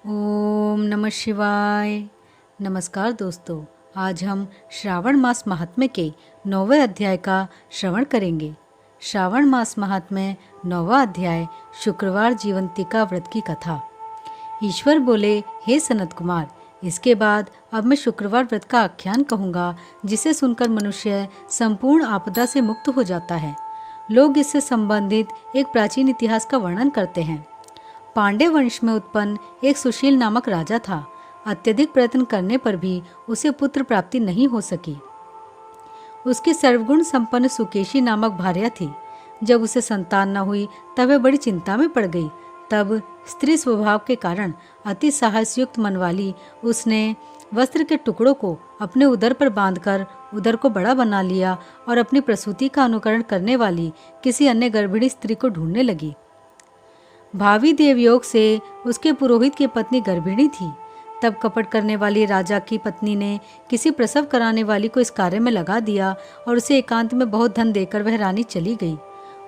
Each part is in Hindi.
ओम नमः शिवाय। नमस्कार दोस्तों, आज हम श्रावण मास महात्म्य के 9वें अध्याय का श्रवण करेंगे। श्रावण मास महात्म्य 9वां अध्याय, शुक्रवार जीवंतिका व्रत की कथा। ईश्वर बोले, हे सनत कुमार, इसके बाद अब मैं शुक्रवार व्रत का आख्यान कहूँगा, जिसे सुनकर मनुष्य संपूर्ण आपदा से मुक्त हो जाता है। लोग इससे संबंधित एक प्राचीन इतिहास का वर्णन करते हैं। पांडे वंश में उत्पन्न एक सुशील नामक राजा था। अत्यधिक प्रयत्न करने पर भी उसे पुत्र प्राप्ति नहीं हो सकी। उसकी सर्वगुण संपन्न सुकेशी नामक भार्या थी। जब उसे संतान न हुई तब वह बड़ी चिंता में पड़ गई। तब स्त्री स्वभाव के कारण अति साहसयुक्त मन वाली उसने वस्त्र के टुकड़ों को अपने उदर पर बांधकर उदर को बड़ा बना लिया और अपनी प्रसूति का अनुकरण करने वाली किसी अन्य गर्भिणी स्त्री को ढूंढने लगी। भावी देवयोग से उसके पुरोहित की पत्नी गर्भिणी थी। तब कपट करने वाली राजा की पत्नी ने किसी प्रसव कराने वाली को इस कार्य में लगा दिया और उसे एकांत में बहुत धन देकर वह रानी चली गई।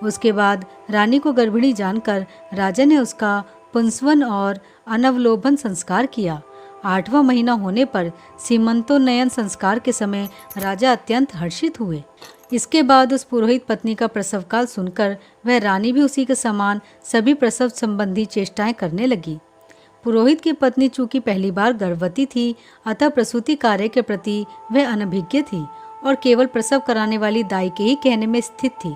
उसके बाद रानी को गर्भिणी जानकर राजा ने उसका पुंसवन और अनवलोभन संस्कार किया। 8वां महीना होने पर सीमंतोन्नयन संस्कार के समय राजा अत्यंत हर्षित हुए। इसके बाद उस पुरोहित पत्नी का प्रसव काल सुनकर वह रानी भी उसी के समान सभी प्रसव संबंधी चेष्टाएं करने लगी। पुरोहित की पत्नी चूंकि पहली बार गर्भवती थी, अतः प्रसूति कार्य के प्रति वह अनभिज्ञ थी और केवल प्रसव कराने वाली दाई के ही कहने में स्थित थी।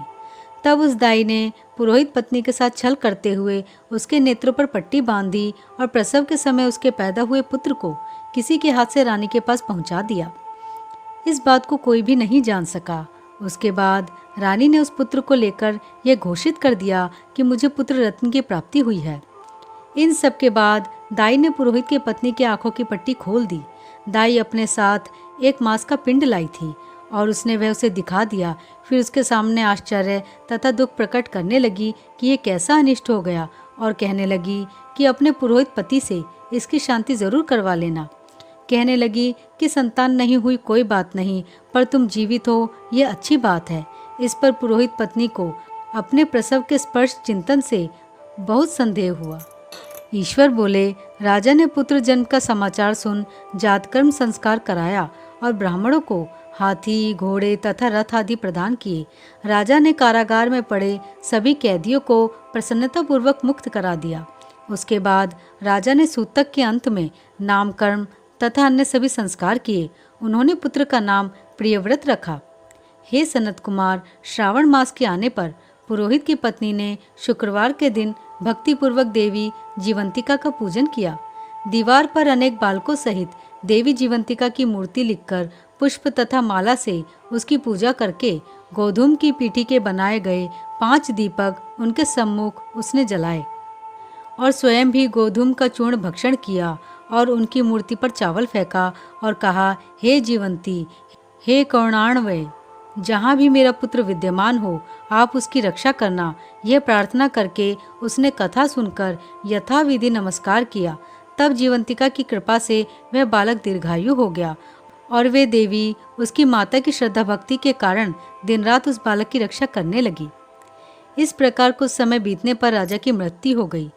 तब उस दाई ने पुरोहित पत्नी के साथ छल करते हुए उसके नेत्रों पर पट्टी बांध दी और प्रसव के समय उसके पैदा हुए पुत्र को किसी के हाथ से रानी के पास पहुंचा दिया। इस बात को कोई भी नहीं जान सका। उसके बाद रानी ने उस पुत्र को लेकर यह घोषित कर दिया कि मुझे पुत्र रत्न की प्राप्ति हुई है। इन सब के बाद दाई ने पुरोहित की पत्नी की आंखों की पट्टी खोल दी। दाई अपने साथ 1 मास का पिंड लाई थी और उसने वह उसे दिखा दिया। फिर उसके सामने आश्चर्य तथा दुख प्रकट करने लगी कि ये कैसा अनिष्ट हो गया और कहने लगी कि अपने पुरोहित पति से इसकी शांति जरूर करवा लेना। कहने लगी कि संतान नहीं हुई कोई बात नहीं, पर तुम जीवित हो ये अच्छी बात है। इस पर पुरोहित पत्नी को अपने प्रसव के स्पर्श चिंतन से बहुत संदेह हुआ। ईश्वर बोले, राजा ने पुत्र जन्म का समाचार सुन जातकर्म संस्कार कराया और ब्राह्मणों को हाथी, घोड़े तथा रथ आदि प्रदान किए। राजा ने कारागार में पड़े सभी कैदियों को प्रसन्नतापूर्वक मुक्त करा दिया। उसके बाद राजा ने सूतक के अंत में नामकर्म तथा अन्य सभी संस्कार किए। उन्होंने पुत्र का नाम प्रियव्रत रखा। हे सनत कुमार, श्रावण मास के आने पर पुरोहित की पत्नी ने शुक्रवार के दिन भक्तिपूर्वक देवी जीवंतिका का पूजन किया। दीवार पर अनेक बालकों सहित देवी जीवंतिका की मूर्ति लिखकर पुष्प तथा माला से उसकी पूजा करके गोधूम की पीठी के बनाए गए 5 दीपक उनके सम्मुख उसने जलाए और स्वयं भी गोधूम का चूर्ण भक्षण किया और उनकी मूर्ति पर चावल फेंका और कहा, हे जीवंती, हे करुणाणवय, जहाँ भी मेरा पुत्र विद्यमान हो आप उसकी रक्षा करना। यह प्रार्थना करके उसने कथा सुनकर यथाविधि नमस्कार किया। तब जीवंतिका की कृपा से वह बालक दीर्घायु हो गया और वे देवी उसकी माता की श्रद्धा भक्ति के कारण दिन रात उस बालक की रक्षा करने लगी। इस प्रकार कुछ समय बीतने पर राजा की मृत्यु हो गई।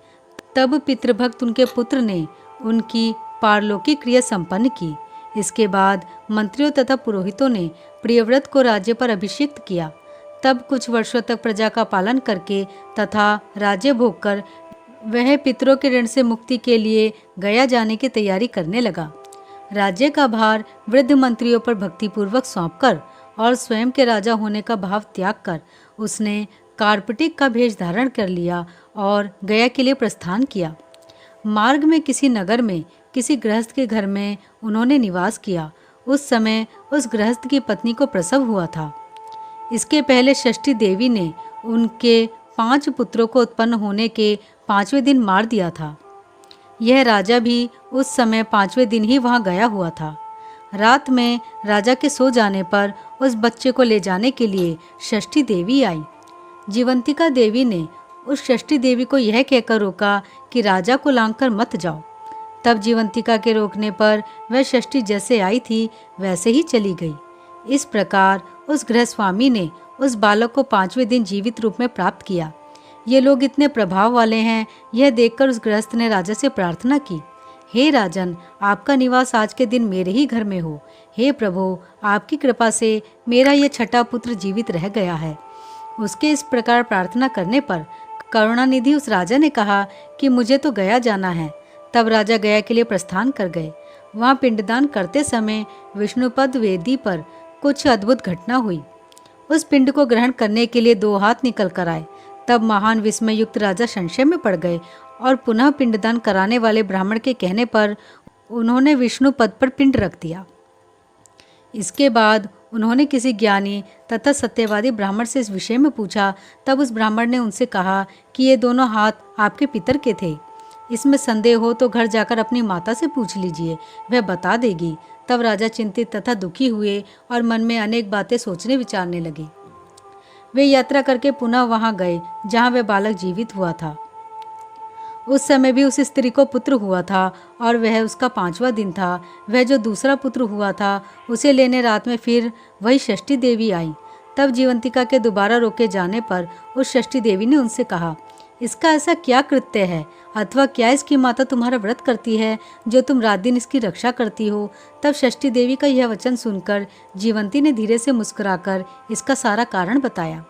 तब पितृभक्त उनके पुत्र ने उनकी पारलौकिक क्रिया संपन्न की। इसके बाद मंत्रियों तथा पुरोहितों ने प्रियव्रत को राज्य पर अभिषिक्त किया। तब कुछ वर्षों तक प्रजा का पालन करके तथा राज्य भोग कर वह पितरों के ऋण से मुक्ति के लिए गया जाने की तैयारी करने लगा। राज्य का भार वृद्ध मंत्रियों पर भक्तिपूर्वक सौंपकर और स्वयं के राजा होने का भाव त्याग कर उसने कार्पटिक का भेष धारण कर लिया और गया के लिए प्रस्थान किया। मार्ग में किसी नगर में किसी गृहस्थ के घर में उन्होंने निवास किया। उस समय उस गृहस्थ की पत्नी को प्रसव हुआ था। इसके पहले षष्ठी देवी ने उनके 5 पुत्रों को उत्पन्न होने के 5वें दिन मार दिया था। यह राजा भी उस समय 5वें दिन ही वहां गया हुआ था। रात में राजा के सो जाने पर उस बच्चे को ले जाने के लिए षष्ठी देवी आई। जीवंतिका देवी ने उस षष्ठी देवी को यह कहकर रोका कि राजा को लांघकर मत जाओ। तब जीवंतिका के रोकने पर वह षष्ठी जैसे आई थी वैसे ही चली गई। इस प्रकार उस गृहस्वामी ने उस बालक को 5वें दिन जीवित रूप में प्राप्त किया। ये लोग इतने प्रभाव वाले हैं, यह देखकर उस गृहस्थ ने राजा से प्रार्थना की हे राजन, आपका निवास आज के दिन मेरे ही घर में हो। हे प्रभु, आपकी कृपा से मेरा यह छठा पुत्र जीवित रह गया है। उसके इस प्रकार प्रार्थना करने पर करुणानिधि उस राजा ने कहा कि मुझे तो गया जाना है। तब राजा गया के लिए प्रस्थान कर गए। वहाँ पिंडदान करते समय विष्णुपद वेदी पर कुछ अद्भुत घटना हुई। उस पिंड को ग्रहण करने के लिए 2 हाथ निकल कर आए। तब महान विस्मय युक्त राजा संशय में पड़ गए और पुनः पिंडदान कराने वाले ब्राह्मण के कहने पर उन्होंने विष्णु पद पर पिंड रख दिया। इसके बाद उन्होंने किसी ज्ञानी तथा सत्यवादी ब्राह्मण से इस विषय में पूछा। तब उस ब्राह्मण ने उनसे कहा कि ये दोनों हाथ आपके पितर के थे। इसमें संदेह हो तो घर जाकर अपनी माता से पूछ लीजिए, वह बता देगी। तब राजा चिंतित तथा दुखी हुए और मन में अनेक बातें सोचने विचारने लगे। वे यात्रा करके पुनः वहां गए जहां वह बालक जीवित हुआ था। उस समय भी उस स्त्री को पुत्र हुआ था और वह उसका 5वां दिन था। वह जो दूसरा पुत्र हुआ था उसे लेने रात में फिर वही षष्ठी देवी आई। तब जीवंतिका के दोबारा रोके जाने पर उस षष्ठी देवी ने उनसे कहा, इसका ऐसा क्या कृत्य है अथवा क्या इसकी माता तुम्हारा व्रत करती है जो तुम रात दिन इसकी रक्षा करती हो। तब षष्ठी देवी का यह वचन सुनकर जीवंती ने धीरे से मुस्कुराकर इसका सारा कारण बताया।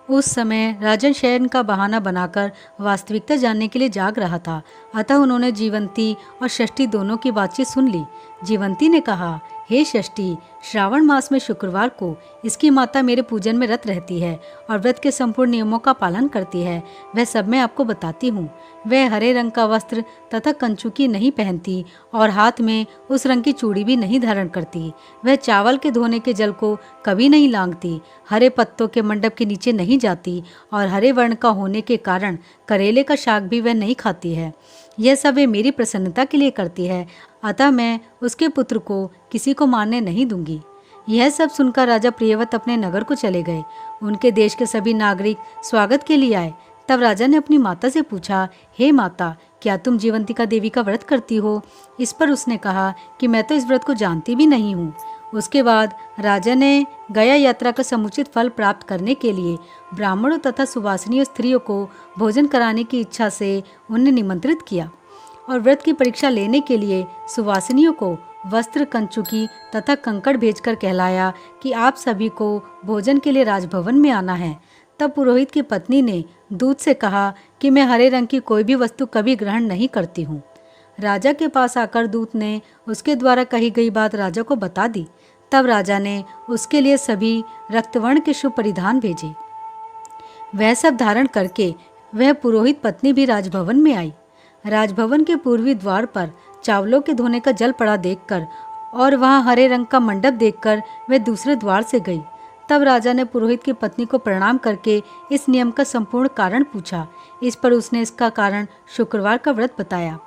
उस समय राजन शयन का बहाना बनाकर वास्तविकता जानने के लिए जाग रहा था। अतः उन्होंने जीवंती और षष्ठी दोनों की बातचीत सुन ली। जीवंती ने कहा, हे षष्ठी, श्रावण मास में शुक्रवार को इसकी माता मेरे पूजन में रत रहती है और व्रत के संपूर्ण नियमों का पालन करती है। वह सब मैं आपको बताती हूँ। वह हरे रंग का वस्त्र तथा कंचुकी नहीं पहनती और हाथ में उस रंग की चूड़ी भी नहीं धारण करती। वह चावल के धोने के जल को कभी नहीं लांघती, हरे पत्तों के मंडप के नीचे नहीं जाती और हरे वर्ण का होने के कारण करेले का शाक भी वह नहीं खाती है। यह सब वे मेरी प्रसन्नता के लिए करती है, अतः मैं उसके पुत्र को किसी को मारने नहीं दूंगी। यह सब सुनकर राजा प्रियव्रत अपने नगर को चले गए। उनके देश के सभी नागरिक स्वागत के लिए आए। तब राजा ने अपनी माता से पूछा, हे माता, क्या तुम जीवंतिका देवी का व्रत करती हो? इस पर उसने कहा कि मैं तो इस व्रत को जानती भी नहीं हूँ। उसके बाद राजा ने गया यात्रा का समुचित फल प्राप्त करने के लिए ब्राह्मणों तथा सुवासिनी स्त्रियों को भोजन कराने की इच्छा से उन्हें निमंत्रित किया और व्रत की परीक्षा लेने के लिए सुवासिनियों को वस्त्र, कंचुकी तथा कंकड़ भेजकर कहलाया कि आप सभी को भोजन के लिए राजभवन में आना है। तब पुरोहित की पत्नी ने दूत से कहा कि मैं हरे रंग की कोई भी वस्तु कभी ग्रहण नहीं करती हूँ। राजा के पास आकर दूत ने उसके द्वारा कही गई बात राजा को बता दी। तब राजा ने उसके लिए सभी रक्तवर्ण के शुभ परिधान भेजे। वह सब धारण करके वह पुरोहित पत्नी भी राजभवन में आई। राजभवन के पूर्वी द्वार पर चावलों के धोने का जल पड़ा देखकर और वहां हरे रंग का मंडप देखकर वह दूसरे द्वार से गई। तब राजा ने पुरोहित की पत्नी को प्रणाम करके इस नियम का संपूर्ण कारण पूछा। इस पर उसने इसका कारण शुक्रवार का व्रत बताया।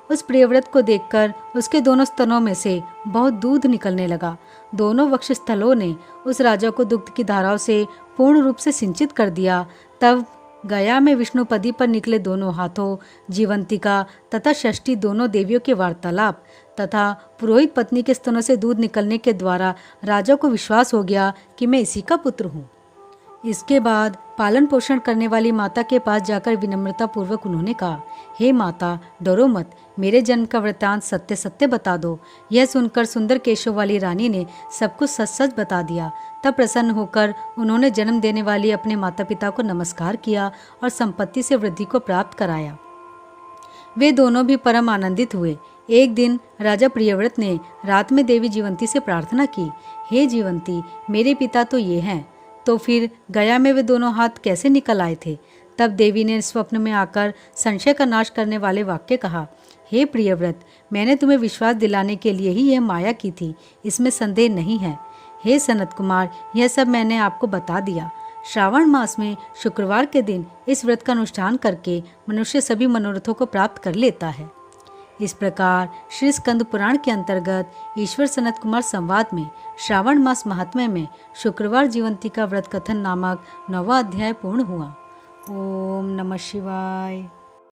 उस प्रियव्रत को देखकर उसके दोनों स्तनों में से बहुत दूध निकलने लगा। दोनों वक्षस्थलों ने उस राजा को दुग्ध की धाराओं से पूर्ण रूप से सिंचित कर दिया। तब गया में विष्णुपदी पर निकले दोनों हाथों, जीवंतिका तथा षष्ठी दोनों देवियों के वार्तालाप तथा पुरोहित पत्नी के स्तनों से दूध निकलने के द्वारा राजा को विश्वास हो गया कि मैं इसी का पुत्र हूँ। इसके बाद पालन पोषण करने वाली माता के पास जाकर विनम्रता पूर्वक उन्होंने कहा, हे माता, डरो मत, मेरे जन्म का वृत्तांत सत्य सत्य बता दो। यह सुनकर सुंदर केशों वाली रानी ने सब कुछ सच सच बता दिया। तब प्रसन्न होकर उन्होंने जन्म देने वाली अपने माता पिता को नमस्कार किया और संपत्ति से वृद्धि को प्राप्त कराया। वे दोनों भी परम आनंदित हुए। एक दिन राजा प्रियव्रत ने रात में देवी जीवंती से प्रार्थना की, हे जीवंती, मेरे पिता तो ये हैं, तो फिर गया में वे दोनों हाथ कैसे निकल आए थे? तब देवी ने स्वप्न में आकर संशय का नाश करने वाले वाक्य कहा, हे प्रियव्रत, मैंने तुम्हें विश्वास दिलाने के लिए ही यह माया की थी, इसमें संदेह नहीं है। हे सनत कुमार, यह सब मैंने आपको बता दिया। श्रावण मास में शुक्रवार के दिन इस व्रत का अनुष्ठान करके मनुष्य सभी मनोरथों को प्राप्त कर लेता है। इस प्रकार श्री स्कंद पुराण के अंतर्गत ईश्वर सनत कुमार संवाद में श्रावण मास महात्म्य में शुक्रवार जीवंतिका व्रत कथन नामक 9वां अध्याय पूर्ण हुआ। ओम नमः शिवाय।